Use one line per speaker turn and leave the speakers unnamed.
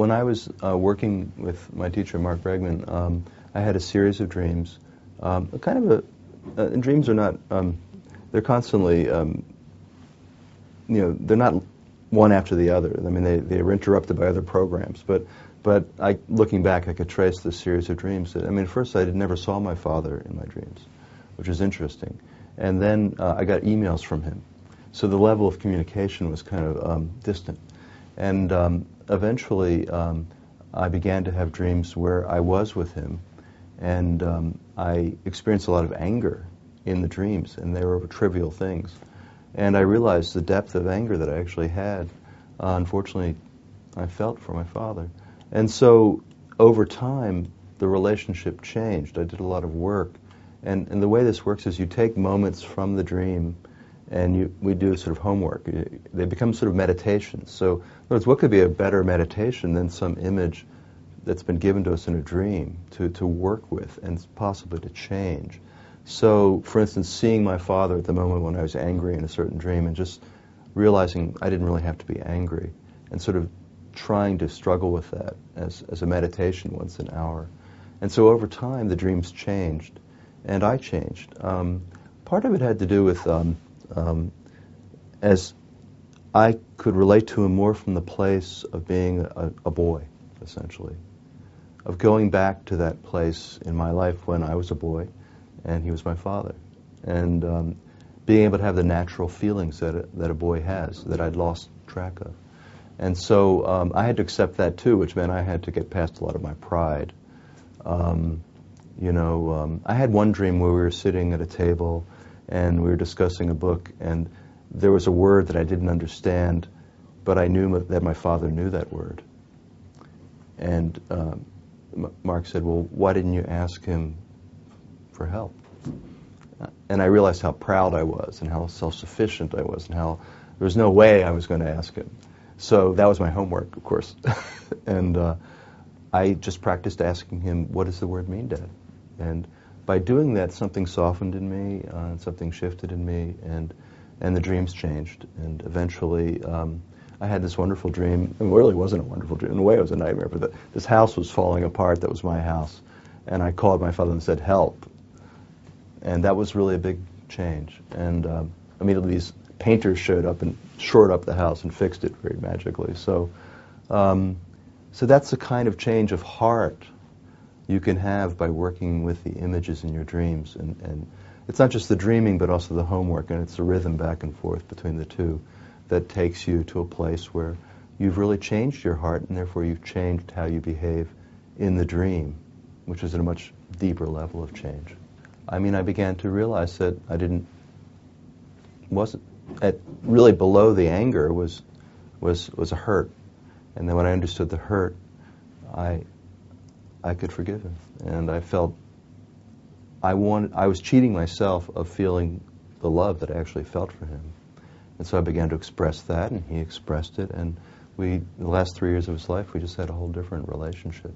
when I was working with my teacher, Mark Bregman, I had a series of dreams. And dreams are not, they're constantly, they're not one after the other. I mean, they are interrupted by other programs. But looking back, I could trace this series of dreams. At first I never saw my father in my dreams, which was interesting. And then I got emails from him. So the level of communication was kind of distant. And eventually I began to have dreams where I was with him, and I experienced a lot of anger in the dreams, and they were over trivial things. And I realized the depth of anger that I actually had, unfortunately, I felt for my father. And so over time, the relationship changed. I did a lot of work. And the way this works is you take moments from the dream and we do sort of homework. They become sort of meditations. So in other words, what could be a better meditation than some image that's been given to us in a dream to work with and possibly to change? So, for instance, seeing my father at the moment when I was angry in a certain dream and just realizing I didn't really have to be angry and sort of trying to struggle with that as a meditation once an hour. And so over time, the dreams changed, and I changed. Part of it had to do with as I could relate to him more from the place of being a boy, essentially, of going back to that place in my life when I was a boy and he was my father, and being able to have the natural feelings that a boy has that I'd lost track of. And so I had to accept that too, which meant I had to get past a lot of my pride. I had one dream where we were sitting at a table and we were discussing a book, and there was a word that I didn't understand, but I knew that my father knew that word. And Mark said, well, why didn't you ask him for help? And I realized how proud I was and how self-sufficient I was and how there was no way I was going to ask him. So that was my homework, of course. And I just practiced asking him, what does the word mean, Dad? And by doing that, something softened in me, and something shifted in me, and the dreams changed. And eventually, I had this wonderful dream. It really wasn't a wonderful dream. In a way, it was a nightmare. But this house was falling apart. That was my house. And I called my father and said, help. And that was really a big change. And immediately these painters showed up and shored up the house and fixed it very magically. So that's the kind of change of heart you can have by working with the images in your dreams. And it's not just the dreaming, but also the homework, and it's a rhythm back and forth between the two that takes you to a place where you've really changed your heart, and therefore you've changed how you behave in the dream, which is at a much deeper level of change. I began to realize that wasn't really below the anger was a hurt. And then when I understood the hurt, I could forgive him. And I felt I was cheating myself of feeling the love that I actually felt for him. And so I began to express that, and he expressed it, and the last 3 years of his life, we just had a whole different relationship.